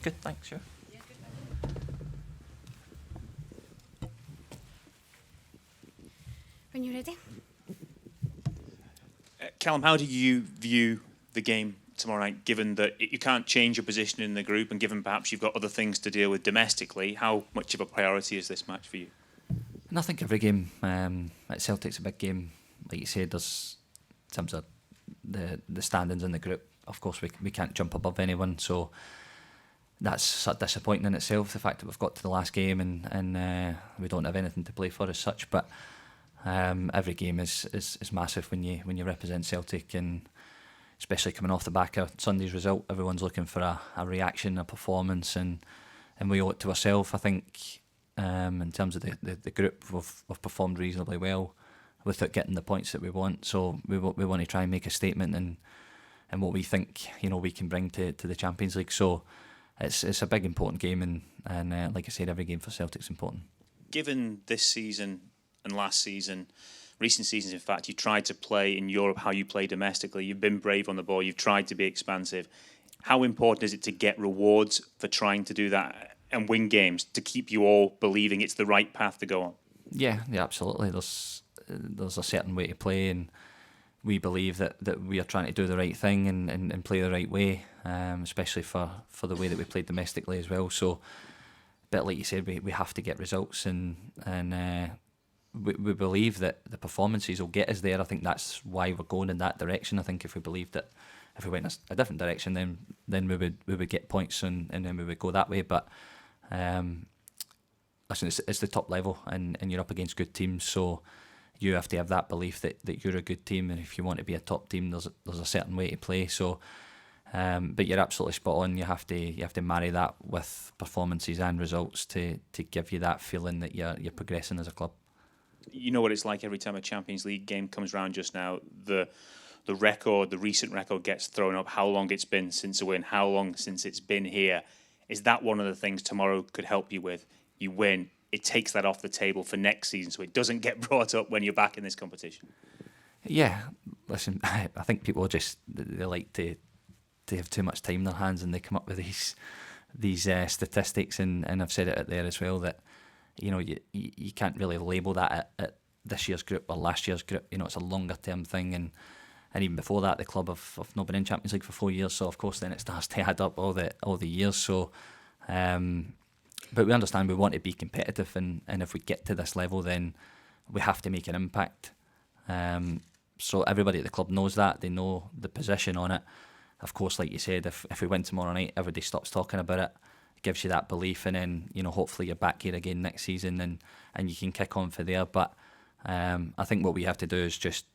Good, thanks, sure. When you're ready. Callum, how do you view the game tomorrow night, given that you can't change your position in the group and given perhaps you've got other things to deal with domestically? How much of a priority is this match for you? And I think every game at Celtic's a big game. Like you said, there's, in terms of the standings in the group, of course we can't jump above anyone, so that's sort of disappointing in itself, the fact that we've got to the last game and we don't have anything to play for as such. But every game is massive when you represent Celtic, and especially coming off the back of Sunday's result, everyone's looking for a reaction, a performance, and we owe it to ourselves. I think in terms of the group, we've performed reasonably well without getting the points that we want. So we want to try and make a statement and what we think we can bring to the Champions League. So it's a big important game, and like I said, every game for Celtic's important. Given this season and last season, recent seasons in fact, you tried to play in Europe how you play domestically. You've been brave on the ball, you've tried to be expansive. How important is it to get rewards for trying to do that and win games to keep you all believing it's the right path to go on? Yeah, absolutely. There's a certain way to play, and we believe that we are trying to do the right thing and play the right way, especially for the way that we played domestically as well. So, but like you said, we have to get results, and we believe that the performances will get us there. I think that's why we're going in that direction. I think if we believed that if we went a different direction, then we would get points and then we would go that way. But listen, it's the top level, and you're up against good teams, so you have to have that belief that you're a good team, and if you want to be a top team, there's a certain way to play. So, but you're absolutely spot on. You have to marry that with performances and results to give you that feeling that you're progressing as a club. You know what it's like every time a Champions League game comes round just now. The recent record gets thrown up, how long it's been since a win, how long since it's been here. Is that one of the things tomorrow could help you with? You win, it takes that off the table for next season, so it doesn't get brought up when you're back in this competition. Yeah, listen, I think people they like to have too much time in their hands, and they come up with these statistics, and I've said it out there as well that you can't really label that at this year's group or last year's group. It's a longer term thing, and even before that, the club have not been in Champions League for 4 years, so of course then it starts to add up all the years. So, but we understand we want to be competitive, and if we get to this level, then we have to make an impact. So everybody at the club knows that, they know the position on it. Of course, like you said, if we win tomorrow night, everybody stops talking about it. Gives you that belief, and then hopefully you're back here again next season, and you can kick on for there. But I think what we have to do is just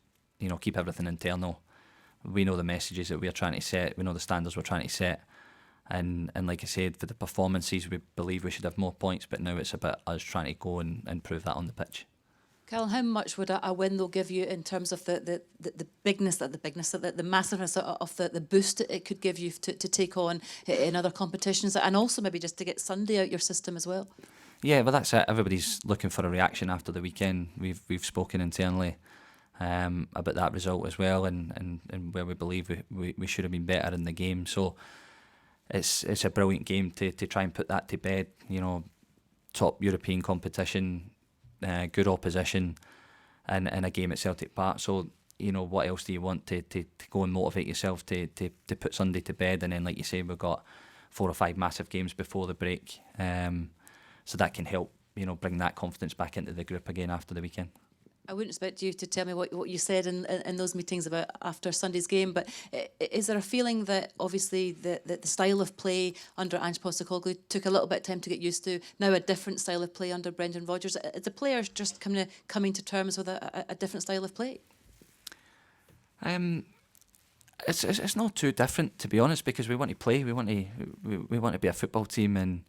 keep everything internal. We know the messages that we're trying to set, we know the standards we're trying to set, and like I said, for the performances we believe we should have more points, but now it's about us trying to go and prove that on the pitch. Callum, how much would a win though give you in terms of the massiveness of the boost it could give you to take on in other competitions, and also maybe just to get Sunday out your system as well? Yeah, well that's it. Everybody's looking for a reaction after the weekend. We've spoken internally about that result as well, and where we believe we should have been better in the game. So it's a brilliant game to try and put that to bed. Top European competition. Good opposition, and a game at Celtic Park. So what else do you want to go and motivate yourself to put Sunday to bed? And then, like you say, we've got 4 or 5 massive games before the break, so that can help bring that confidence back into the group again after the weekend. I wouldn't expect you to tell me what you said in those meetings about after Sunday's game, but is there a feeling that obviously the style of play under Ange Postecoglou took a little bit of time to get used to, now a different style of play under Brendan Rodgers? Is the players just coming to terms with a different style of play? It's not too different, to be honest, because we want to play, we want to be a football team, and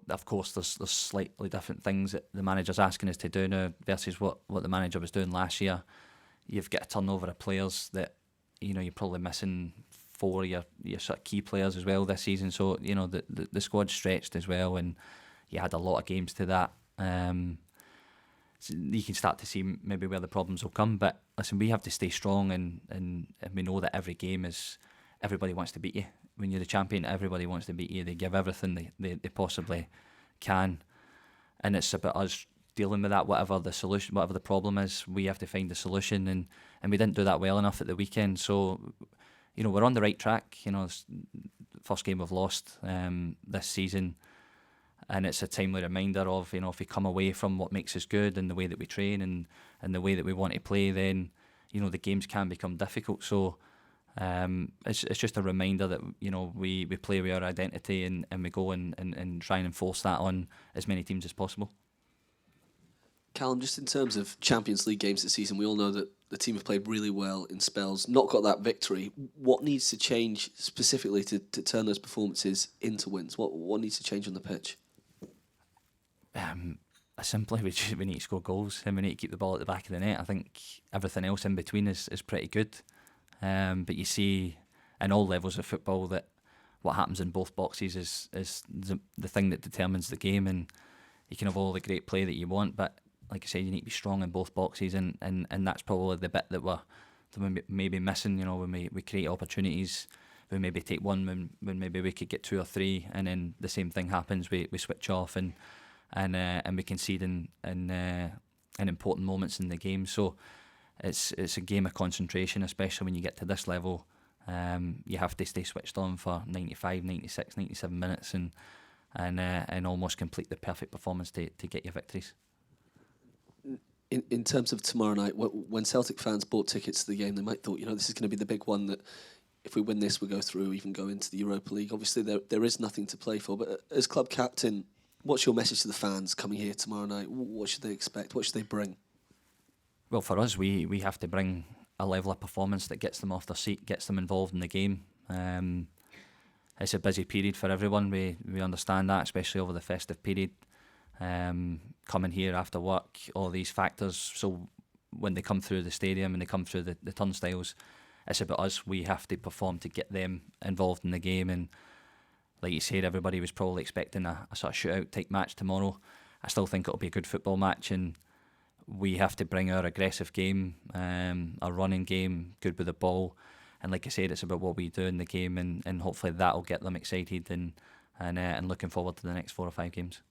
of course, there's slightly different things that the manager's asking us to do now versus what the manager was doing last year. You've got a turnover of players that you're probably missing 4 of your sort of key players as well this season. So the squad's stretched as well, and you had a lot of games to that. So you can start to see maybe where the problems will come. But listen, we have to stay strong, and we know that every game is, everybody wants to beat you. when you're the champion, everybody wants to beat you. They give everything they possibly can, and it's about us dealing with that. Whatever the solution, whatever the problem is, we have to find the solution, and we didn't do that well enough at the weekend. So, we're on the right track. It's the first game we've lost this season, and it's a timely reminder of, if we come away from what makes us good and the way that we train and the way that we want to play, then the games can become difficult. So it's just a reminder that we play with our identity, and we go and try and enforce that on as many teams as possible. Callum, just in terms of Champions League games this season, we all know that the team have played really well in spells, not got that victory. What needs to change specifically to turn those performances into wins? What needs to change on the pitch? Simply, we need to score goals, and we need to keep the ball at the back of the net. I think everything else in between is pretty good. But you see in all levels of football that what happens in both boxes is the thing that determines the game, and you can have all the great play that you want, but like I said, you need to be strong in both boxes, and that's probably the bit that we're maybe missing. When we create opportunities, we maybe take one when maybe we could get two or three, and then the same thing happens. We switch off and we concede in important moments in the game. So it's a game of concentration, especially when you get to this level. You have to stay switched on for 95, 96, 97 minutes and almost complete the perfect performance to get your victories. In terms of tomorrow night, when Celtic fans bought tickets to the game, they might thought, this is going to be the big one, that if we win this, we go through, even go into the Europa League. Obviously, there is nothing to play for, but as club captain, what's your message to the fans coming here tomorrow night? What should they expect? What should they bring? Well, for us, we have to bring a level of performance that gets them off their seat, gets them involved in the game. It's a busy period for everyone. We understand that, especially over the festive period. Coming here after work, all these factors. So when they come through the stadium and they come through the turnstiles, it's about us. We have to perform to get them involved in the game. And like you said, everybody was probably expecting a sort of shootout type match tomorrow. I still think it'll be a good football match, and we have to bring our aggressive game, our running game, good with the ball. And like I said, it's about what we do in the game, and hopefully that'll get them excited and looking forward to the next 4 or 5 games.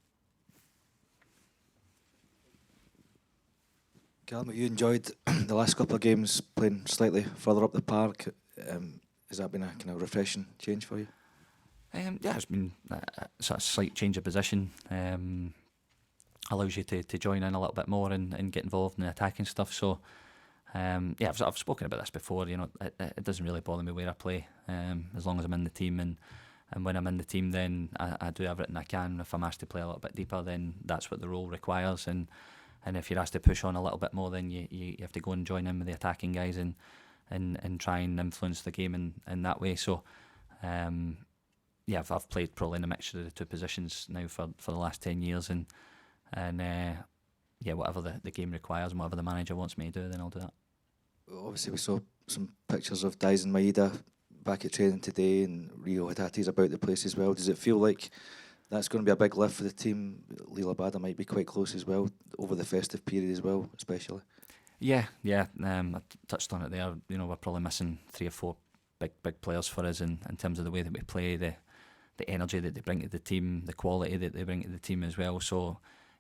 Callum, have you enjoyed the last couple of games playing slightly further up the park? Has that been a kind of refreshing change for you? Yeah, it's been a sort of slight change of position. Allows you to join in a little bit more and get involved in the attacking stuff. So, yeah, I've spoken about this before. It doesn't really bother me where I play, as long as I'm in the team. And when I'm in the team, then I do everything I can. If I'm asked to play a little bit deeper, then that's what the role requires. And if you're asked to push on a little bit more, then you have to go and join in with the attacking guys and try and influence the game in that way. So, yeah, I've played probably in a mixture of the two positions now for the last 10 years, and yeah, whatever the game requires and whatever the manager wants me to do, then I'll do that. Obviously, we saw some pictures of Daizen Maeda back at training today, and Rio Hatate's about the place as well. Does it feel like that's going to be a big lift for the team? Lila Bada might be quite close as well over the festive period as well, especially. Yeah. I touched on it there. We're probably missing 3 or 4 big players for us in terms of the way that we play, the energy that they bring to the team, the quality that they bring to the team as well. So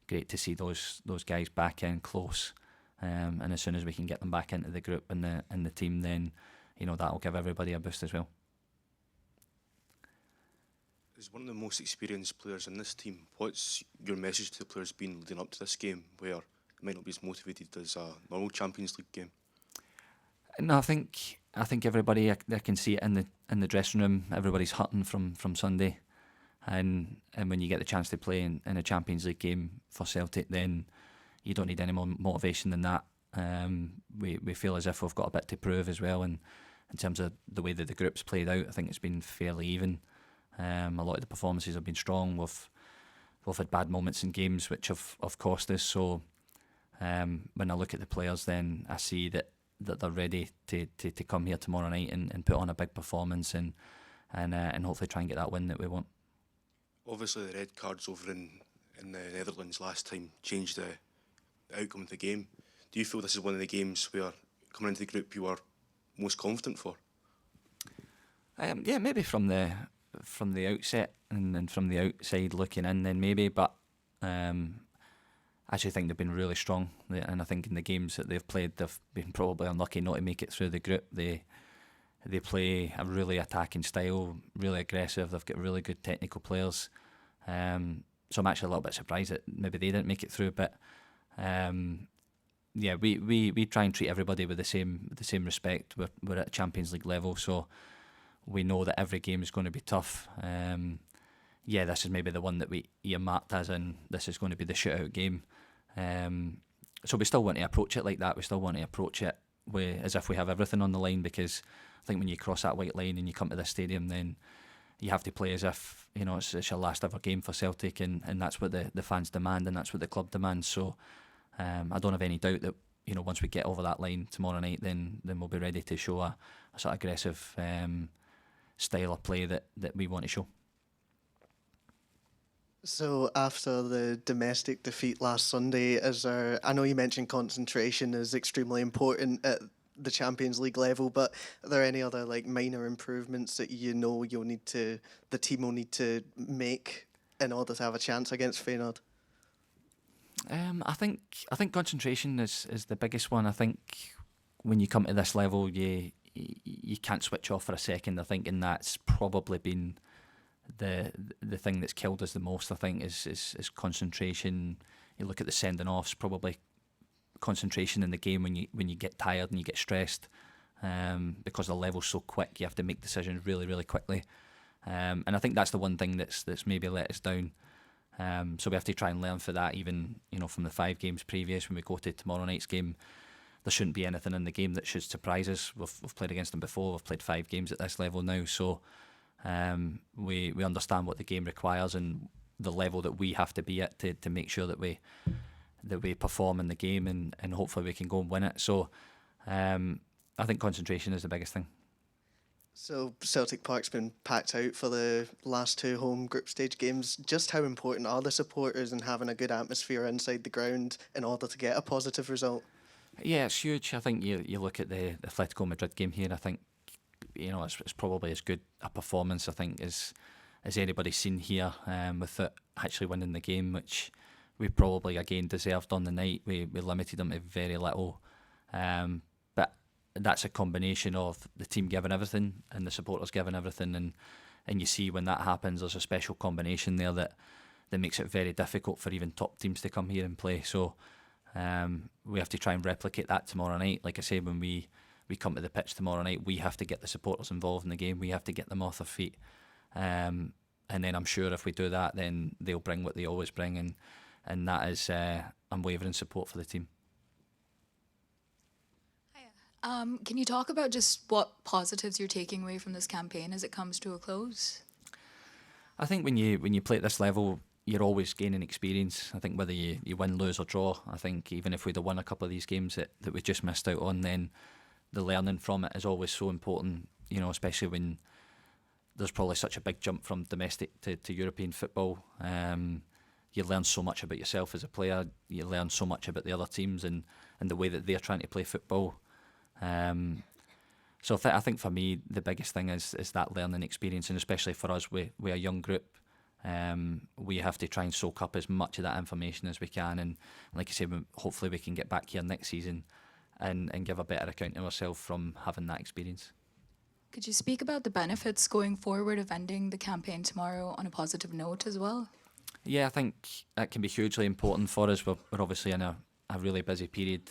great to see those guys back in close. And as soon as we can get them back into the group and the team, then that'll give everybody a boost as well. As one of the most experienced players in this team, what's your message to the players been leading up to this game, where it might not be as motivated as a normal Champions League game? No, I think everybody, I can see it in the dressing room. Everybody's hurting from Sunday, and when you get the chance to play in a Champions League game for Celtic, then you don't need any more motivation than that. We feel as if we've got a bit to prove as well, and in terms of the way that the group's played out, I think it's been fairly even. A lot of the performances have been strong. We've had bad moments in games which have cost us. So when I look at the players, then I see that they're ready to come here tomorrow night and put on a big performance and hopefully try and get that win that we want. Obviously, the red cards over in the Netherlands last time changed the outcome of the game. Do you feel this is one of the games where, coming into the group, you are most confident for? Yeah, maybe from the outset and from the outside looking in, then maybe. But I actually think they've been really strong, and I think in the games that they've played, they've been probably unlucky not to make it through the group. They play a really attacking style, really aggressive. They've got really good technical players. So I'm actually a little bit surprised that maybe they didn't make it through. But yeah, we try and treat everybody with the same respect. We're at Champions League level, so we know that every game is going to be tough. Yeah, this is maybe the one that we earmarked as in this is going to be the shootout game. So we still want to approach it like that. We still want to approach it as if we have everything on the line, because I think when you cross that white line and you come to this stadium, then you have to play as if it's your last ever game for Celtic, and that's what the fans demand, and that's what the club demands. So I don't have any doubt that once we get over that line tomorrow night, then we'll be ready to show a sort of aggressive style of play that we want to show. So after the domestic defeat last Sunday, I know you mentioned concentration is extremely important at the Champions League level, but are there any other minor improvements that the team will need to make in order to have a chance against Feyenoord? I think concentration is the biggest one. I think when you come to this level, you can't switch off for a second. I think, and that's probably been the thing that's killed us the most. I think is concentration. You look at the sending offs, probably concentration in the game when you get tired and you get stressed, because the level's so quick. You have to make decisions really, really quickly, and I think that's the one thing that's maybe let us down. So we have to try and learn for that. Even from the 5 games previous, when we go to tomorrow night's game, there shouldn't be anything in the game that should surprise us. We've played against them before. We've played 5 games at this level now, so we understand what the game requires and the level that we have to be at to make sure that we perform in the game, and hopefully we can go and win it. So I think concentration is the biggest thing. So Celtic Park's been packed out for the last 2 home group stage games. Just how important are the supporters and having a good atmosphere inside the ground in order to get a positive result? Yeah, it's huge. I think you look at the Atletico Madrid game here. I think it's probably as good a performance, I think, as anybody's seen here, with it actually winning the game, which we probably again deserved on the night. We limited them to very little, but that's a combination of the team giving everything and the supporters giving everything, and you see when that happens, there's a special combination there that makes it very difficult for even top teams to come here and play. So we have to try and replicate that tomorrow night. Like I say, when we come to the pitch tomorrow night, we have to get the supporters involved in the game. We have to get them off their feet, and then I'm sure if we do that, then they'll bring what they always bring, and that is unwavering support for the team. Can you talk about just what positives you're taking away from this campaign as it comes to a close? I think when you play at this level, you're always gaining experience. I think whether you win, lose or draw, I think even if we'd have won a couple of these games that we just missed out on, then the learning from it is always so important, especially when there's probably such a big jump from domestic to European football. You learn so much about yourself as a player. You learn so much about the other teams and the way that they're trying to play football. So I think for me, the biggest thing is that learning experience, and especially for us, we're a young group. We have to try and soak up as much of that information as we can, and like I say, hopefully we can get back here next season and give a better account of ourselves from having that experience. Could you speak about the benefits going forward of ending the campaign tomorrow on a positive note as well? Yeah, I think that can be hugely important for us. We're obviously in a really busy period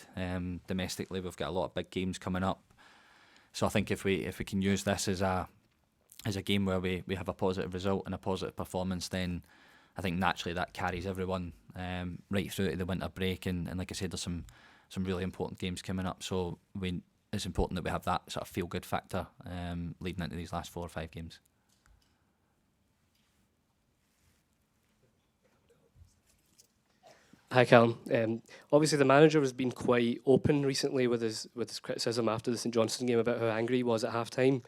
domestically. We've got a lot of big games coming up, so I think if we can use this as a game where we have a positive result and a positive performance, then I think naturally that carries everyone right through to the winter break. And like I said, there's some really important games coming up, so it's important that we have that sort of feel-good factor leading into these last 4 or 5 games. Hi, Callum. Obviously, the manager has been quite open recently with his criticism after the St Johnstone game about how angry he was at half-time.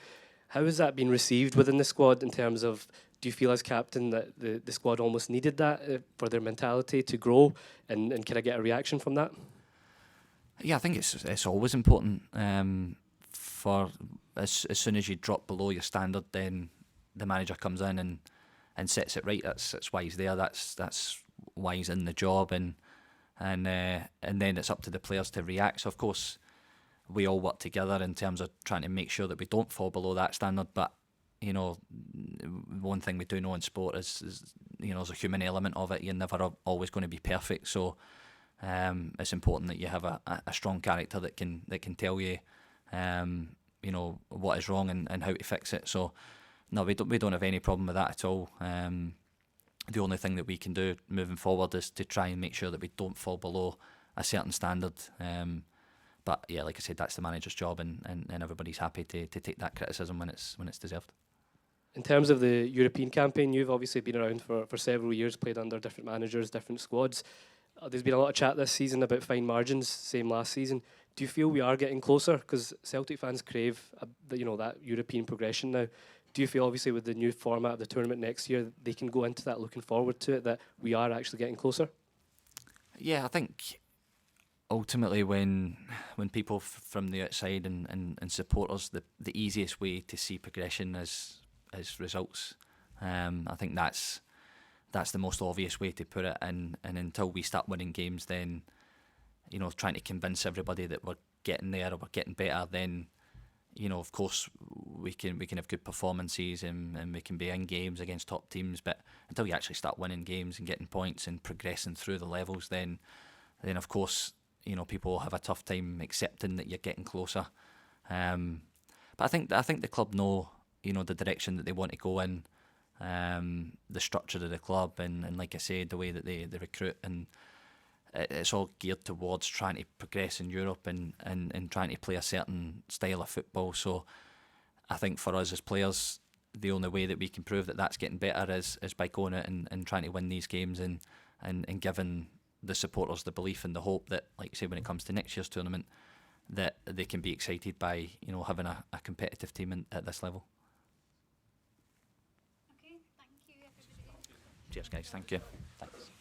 How has that been received within the squad in terms of, do you feel as captain that the squad almost needed that for their mentality to grow, and can I get a reaction from that? Yeah, I think it's always important for as soon as you drop below your standard, then the manager comes in and sets it right. That's why he's there. That's why he's in the job, and then it's up to the players to react. So of course, we all work together in terms of trying to make sure that we don't fall below that standard. But one thing we do know in sport is there's a human element of it. You're never always going to be perfect. So it's important that you have a strong character that can tell you, what is wrong and how to fix it. So no, we don't have any problem with that at all. The only thing that we can do moving forward is to try and make sure that we don't fall below a certain standard. But yeah, like I said, that's the manager's job, and everybody's happy to take that criticism when it's deserved. In terms of the European campaign, you've obviously been around for several years, played under different managers, different squads. There's been a lot of chat this season about fine margins, same last season. Do you feel we are getting closer? Because Celtic fans crave that European progression now. Do you feel, obviously, with the new format of the tournament next year, they can go into that looking forward to it, that we are actually getting closer? Yeah, I think ultimately when people from the outside and supporters, the easiest way to see progression is results. I think that's the most obvious way to put it, and until we start winning games, then trying to convince everybody that we're getting there or we're getting better, then of course we can have good performances and we can be in games against top teams, but until you actually start winning games and getting points and progressing through the levels, then of course people have a tough time accepting that you're getting closer. But I think the club know the direction that they want to go in, the structure of the club, and like I said, the way that they recruit, and it's all geared towards trying to progress in Europe and trying to play a certain style of football. So I think for us as players, the only way that we can prove that that's getting better is by going out and trying to win these games and giving the supporters the belief and the hope that, like you say, when it comes to next year's tournament, that they can be excited by having a competitive team at this level. Okay, thank you, everybody. Cheers, guys. Thank you. Thanks.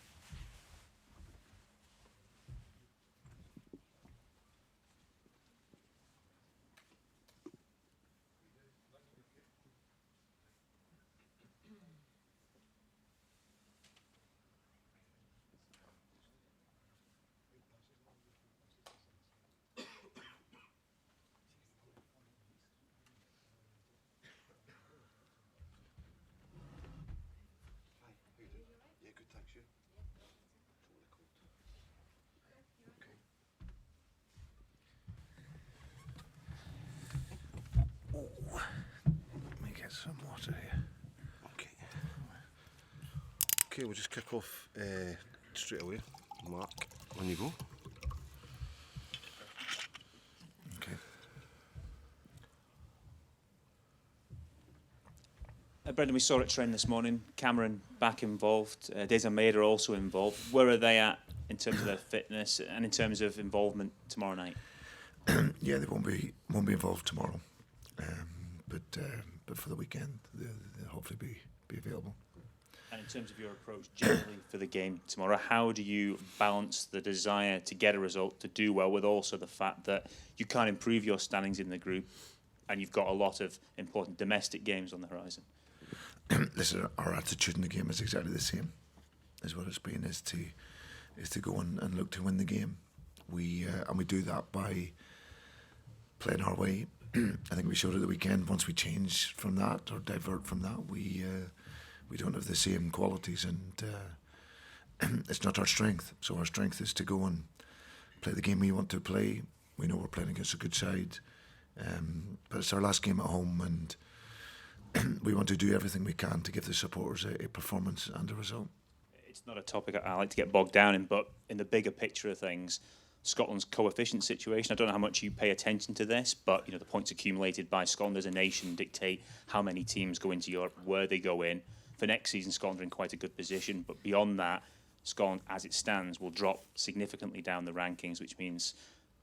Some water here. Okay, we'll just kick off straight away. Mark, on you go. Okay. Brendan, we saw it trend this morning. Cameron back involved. Des Almeida also involved. Where are they at in terms of their fitness and in terms of involvement tomorrow night? Yeah, they won't be involved tomorrow, but for the weekend they'll hopefully be available. And in terms of your approach generally for the game tomorrow, how do you balance the desire to get a result, to do well, with also the fact that you can't improve your standings in the group and you've got a lot of important domestic games on the horizon? Listen, our attitude in the game is exactly the same as what it's been, is to go and look to win the game. We do that by playing our way. I think we showed at the weekend, once we change from that or divert from that, we don't have the same qualities, and it's not our strength. So our strength is to go and play the game we want to play. We know we're playing against a good side, but it's our last game at home, and we want to do everything we can to give the supporters a performance and a result. It's not a topic I like to get bogged down in, but in the bigger picture of things, Scotland's coefficient situation, I don't know how much you pay attention to this, but the points accumulated by Scotland as a nation dictate how many teams go into Europe, where they go in. For next season, Scotland are in quite a good position, but beyond that, Scotland, as it stands, will drop significantly down the rankings, which means,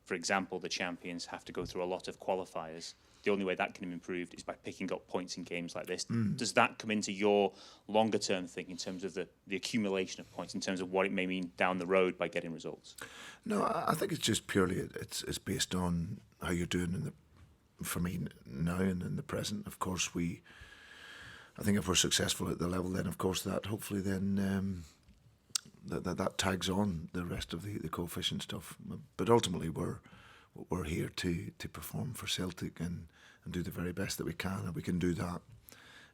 for example, the champions have to go through a lot of qualifiers. The only way that can be improved is by picking up points in games like this. Does that come into your longer-term thinking in terms of the accumulation of points, in terms of what it may mean down the road by getting results? No, I think it's just purely it's based on how you're doing for me now and in the present. Of course, I think if we're successful at the level, then of course that hopefully then that tags on the rest of the coefficient stuff. But ultimately, we're here to perform for Celtic and do the very best that we can, and we can do that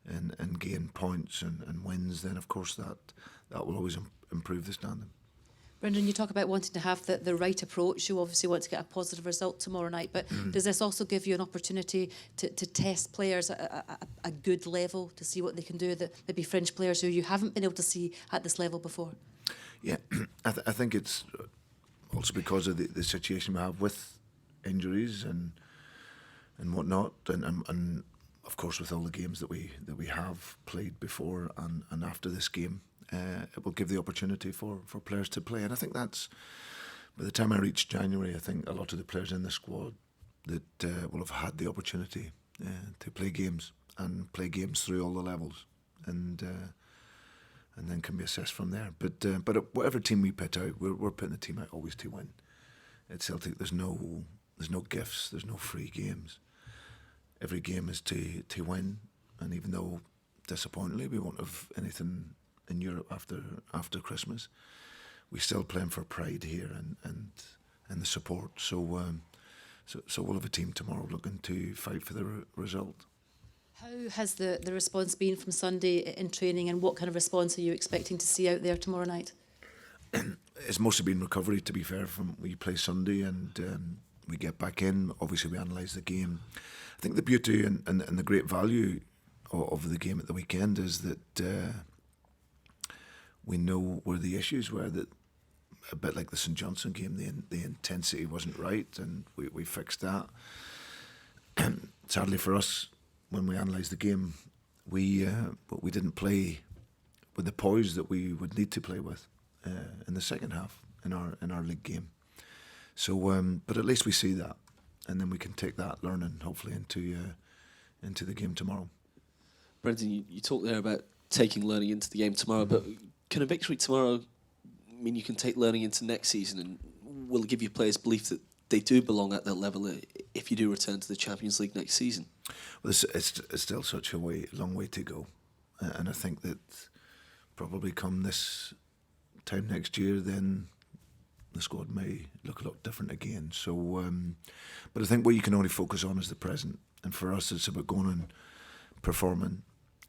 and gain points and wins. Then of course that will always improve the standing. Brendan, you talk about wanting to have the right approach. You obviously want to get a positive result tomorrow night, but does this also give you an opportunity to test players at a good level, to see what they can do, that maybe fringe players who you haven't been able to see at this level before? Yeah, I think it's also because of the situation we have with injuries and whatnot, and of course with all the games that we have played before and after this game. It will give the opportunity for players to play, and I think that's, by the time I reach January, I think a lot of the players in the squad that will have had the opportunity to play games and play games through all the levels, and then can be assessed from there. But whatever team we put out, we're putting the team out always to win. At Celtic, there's no gifts, there's no free games. Every game is to win, and even though disappointingly we won't have anything in Europe after Christmas, we still playing for pride here and the support. So we'll have a team tomorrow looking to fight for the result. How has the response been from Sunday in training, and what kind of response are you expecting to see out there tomorrow night? It's mostly been recovery, to be fair, from we play Sunday and we get back in. Obviously we analyse the game. I think the beauty and the great value of the game at the weekend is that we know where the issues were, that a bit like the St Johnstone game, the intensity wasn't right, and we fixed that. Sadly for us, when we analysed the game, we didn't play with the poise that we would need to play with in the second half in our league game. So, but at least we see that, and then we can take that learning hopefully into the game tomorrow. Brendan, you talked there about taking learning into the game tomorrow, but can a victory tomorrow mean you can take learning into next season, and will it give you players belief that they do belong at that level if you do return to the Champions League next season? Well, it's still such a long way to go, and I think that probably come this time next year, then the squad may look a lot different again. So, but I think what you can only focus on is the present, and for us, it's about going and performing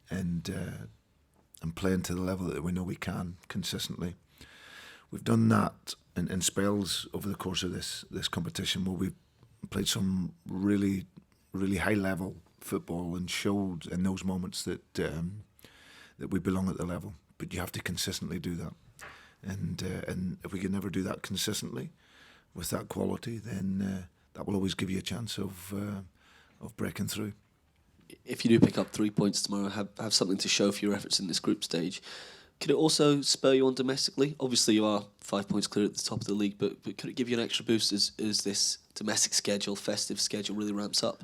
and playing to the level that we know we can consistently. We've done that in spells over the course of this competition, where we've played some really, really high level football and showed in those moments that we belong at the level. But you have to consistently do that, and if we can never do that consistently with that quality, then that will always give you a chance of breaking through. If you do pick up 3 points tomorrow, have something to show for your efforts in this group stage, could it also spur you on domestically? Obviously, you are 5 points clear at the top of the league, but could it give you an extra boost as this domestic schedule, festive schedule, really ramps up?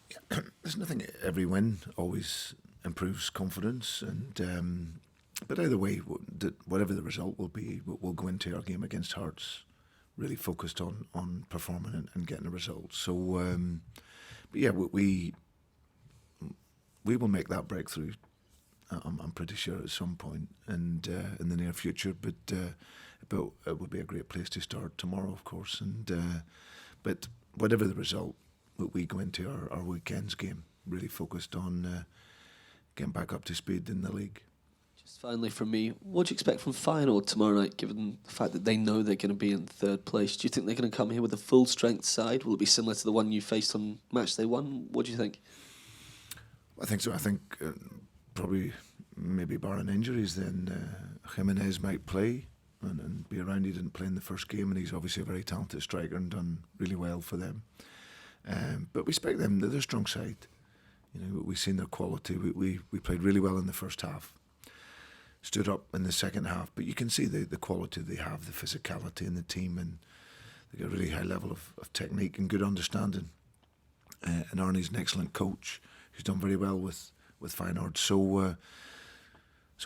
Yeah, there's nothing. Every win always improves confidence, and but either way, whatever the result will be, we'll go into our game against Hearts really focused on performing and getting a result. So, but yeah, we will make that breakthrough. I'm pretty sure at some point and in the near future. But it would be a great place to start tomorrow, of course. And but whatever the result, we go into our weekend's game really focused on getting back up to speed in the league. Just finally from me, what do you expect from Feyenoord tomorrow night, given the fact that they know they're going to be in third place? Do you think they're going to come here with a full strength side? Will it be similar to the one you faced on match day one? What do you think? I think so. I think probably maybe barring injuries, then Jimenez might play and be around. He didn't play in the first game, and he's obviously a very talented striker and done really well for them. But we expect them, they're a strong side. You know, we've seen their quality. We played really well in the first half, stood up in the second half, but you can see the quality they have, the physicality in the team, and they got a really high level of technique and good understanding. And Arnie's an excellent coach who's done very well with Feyenoord. So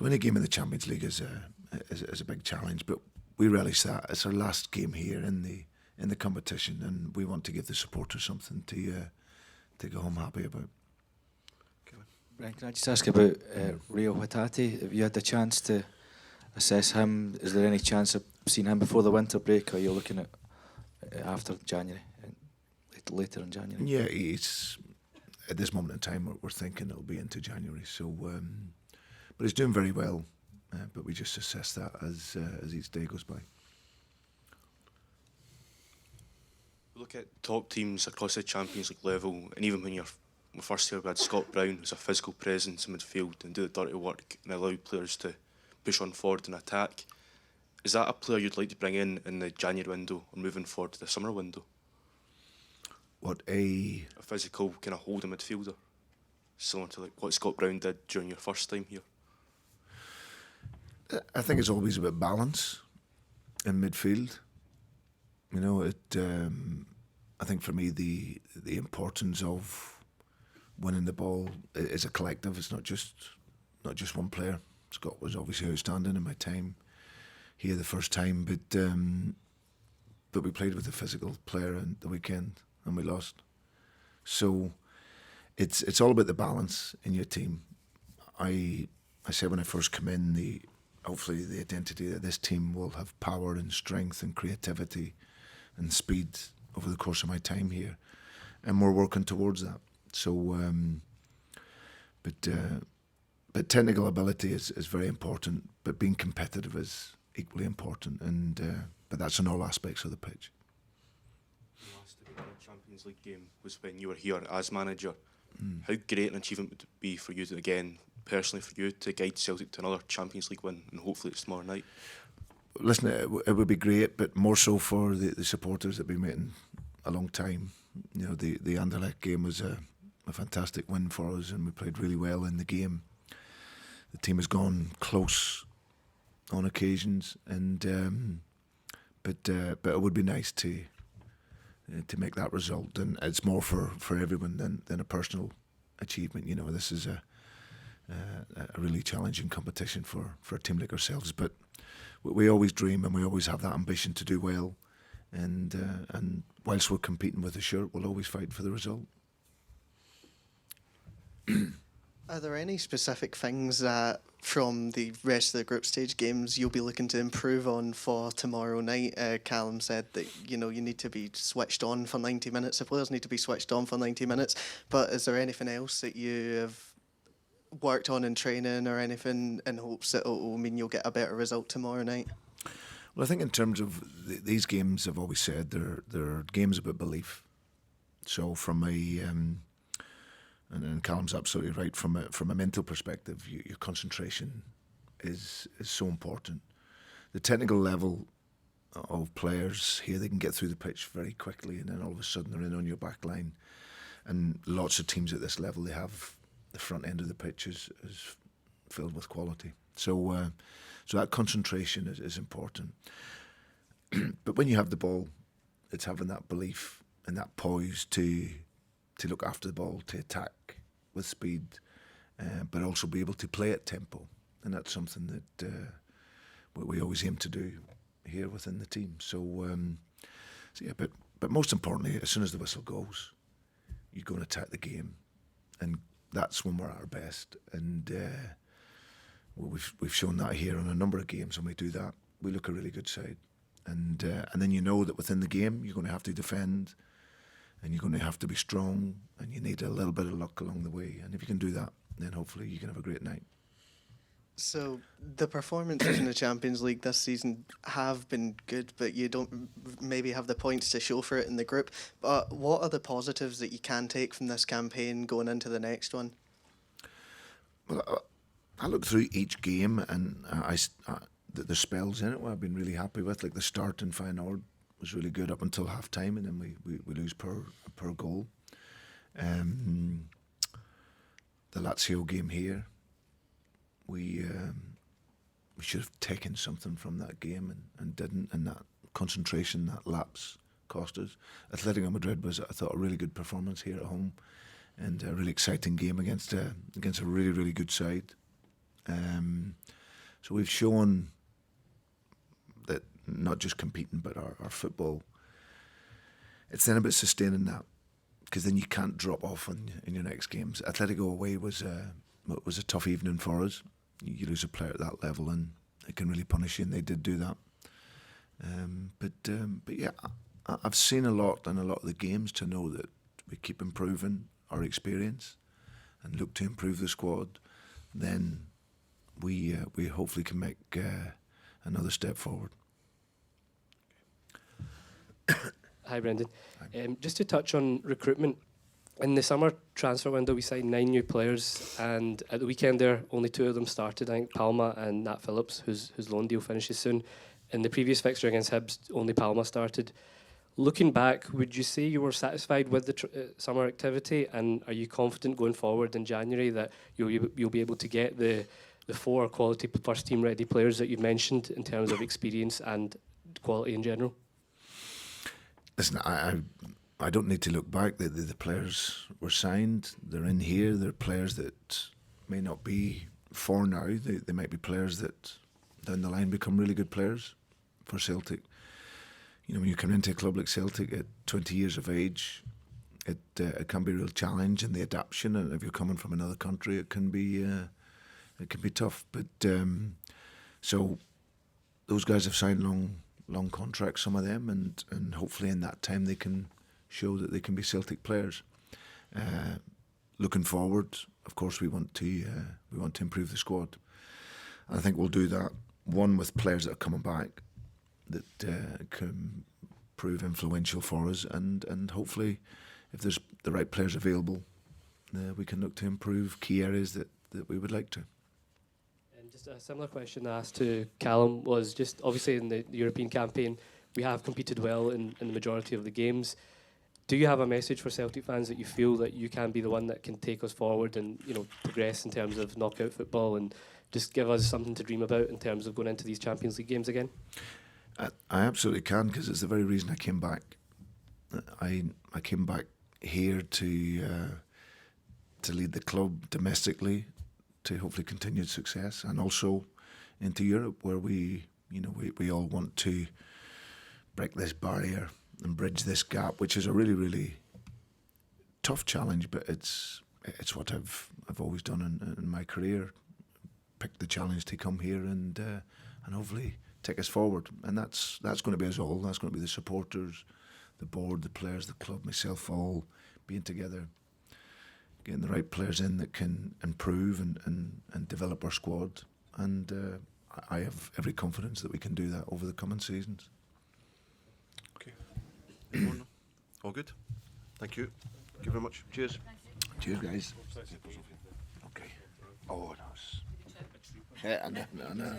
any game in the Champions League is a big challenge, but we relish that. It's our last game here in the competition, and we want to give the supporters something go home happy about. Brian, can I just ask about Rio Hatate? Have you had the chance to assess him? Is there any chance of seeing him before the winter break, or are you looking at after January, later in January? Yeah, he's at this moment in time we're thinking it'll be into January. So, but he's doing very well. But we just assess that as each day goes by. Look at top teams across the Champions League level, and even when first year we had Scott Brown, who's a physical presence in midfield and do the dirty work and allow players to push on forward and attack. Is that a player you'd like to bring in the January window or moving forward to the summer window? What a physical kind of holding midfielder, similar to like what Scott Brown did during your first time here. I think it's always about balance in midfield. You know, I think for me the importance of winning the ball is a collective. It's not just one player. Scott was obviously outstanding in my time here the first time, but we played with a physical player in the weekend and we lost. So it's all about the balance in your team. I said when I first come in, hopefully the identity that this team will have power and strength and creativity and speed over the course of my time here, and we're working towards that. So, but technical ability is very important, but being competitive is equally important, and but that's in all aspects of the pitch. The last Champions League game was when you were here as manager. How great an achievement would it be for you to, again, personally for you, to guide Celtic to another Champions League win, and hopefully it's tomorrow night? Listen, it would be great, but more so for the supporters that have been waiting a long time. You know, the Anderlecht game was a fantastic win for us, and we played really well in the game. The team has gone close on occasions, and but it would be nice to make that result, and it's more for everyone than a personal achievement. You know, this is a really challenging competition for a team like ourselves, but we always dream and we always have that ambition to do well, and whilst we're competing with the shirt, we'll always fight for the result. Are there any specific things that from the rest of the group stage games you'll be looking to improve on for tomorrow night? Callum said that you need to be switched on for 90 minutes. The players need to be switched on for 90 minutes. But is there anything else that you have worked on in training or anything in hopes that it will mean you'll get a better result tomorrow night? Well, I think in terms of these games, I've always said they're games about belief. So from and Callum's absolutely right, from a mental perspective, your concentration is so important. The technical level of players here, they can get through the pitch very quickly, and then all of a sudden they're in on your back line. And lots of teams at this level, they have the front end of the pitch is filled with quality. So that concentration is important. But when you have the ball, it's having that belief and that poise to look after the ball, to attack with speed, but also be able to play at tempo. And that's something that we always aim to do here within the team. So yeah, but most importantly, as soon as the whistle goes, you go and attack the game, and that's when we're at our best. And we've shown that here on a number of games. When we do that, we look a really good side. And then you know that within the game, you're going to have to defend, and you're going to have to be strong, and you need a little bit of luck along the way. And if you can do that, then hopefully you can have a great night. So the performances in the Champions League this season have been good, but you don't maybe have the points to show for it in the group. But what are the positives that you can take from this campaign going into the next one? Well, I look through each game, and there's spells in it where I've been really happy with, like the start in Feyenoord was really good up until half time, and then we lose per goal. The Lazio game here, we should have taken something from that game and didn't, and that concentration, that lapse cost us. Atletico Madrid was, I thought, a really good performance here at home, and a really exciting game against a really, really good side. So we've shown that not just competing, but our football, it's then about sustaining that because then you can't drop off in your next games. Atletico away was a tough evening for us. You lose a player at that level, and it can really punish you, and they did do that. But yeah, I've seen a lot in a lot of the games to know that we keep improving our experience and look to improve the squad. Then we hopefully can make another step forward. Hi, Brendan. Just to touch on recruitment, in the summer transfer window, we signed 9 new players, and at the weekend there, only 2 of them started. I think Palma and Nat Phillips, whose loan deal finishes soon. In the previous fixture against Hibs, only Palma started. Looking back, would you say you were satisfied with the summer activity, and are you confident going forward in January that you'll be able to get the 4 quality first team ready players that you've mentioned in terms of experience and quality in general? Listen, I don't need to look back. The players were signed. They're in here. They're players that may not be for now. They might be players that down the line become really good players for Celtic. You know, when you come into a club like Celtic at 20 years of age, it can be a real challenge in the adaptation. And if you're coming from another country, it can be tough. But so those guys have signed long contracts, some of them, and hopefully in that time they can show that they can be Celtic players. Looking forward, of course, we want to improve the squad. I think we'll do that. One, with players that are coming back that can prove influential for us, and hopefully, if there's the right players available, we can look to improve key areas that we would like to. And just a similar question I asked to Callum was just obviously in the European campaign, we have competed well in the majority of the games. Do you have a message for Celtic fans that you feel that you can be the one that can take us forward and progress in terms of knockout football, and just give us something to dream about in terms of going into these Champions League games again? I absolutely can, because it's the very reason I came back. I came back here to lead the club domestically to hopefully continued success, and also into Europe, where we all want to break this barrier and bridge this gap, which is a really, really tough challenge, but it's what I've always done in my career. Pick the challenge to come here and hopefully take us forward, and that's going to be us all. That's going to be the supporters, the board, the players, the club, myself, all being together, getting the right players in that can improve and develop our squad, and I have every confidence that we can do that over the coming seasons. Okay. All good? Thank you. Thank you very much. Cheers. Cheers, guys. Okay. Oh, that was... Yeah, I know.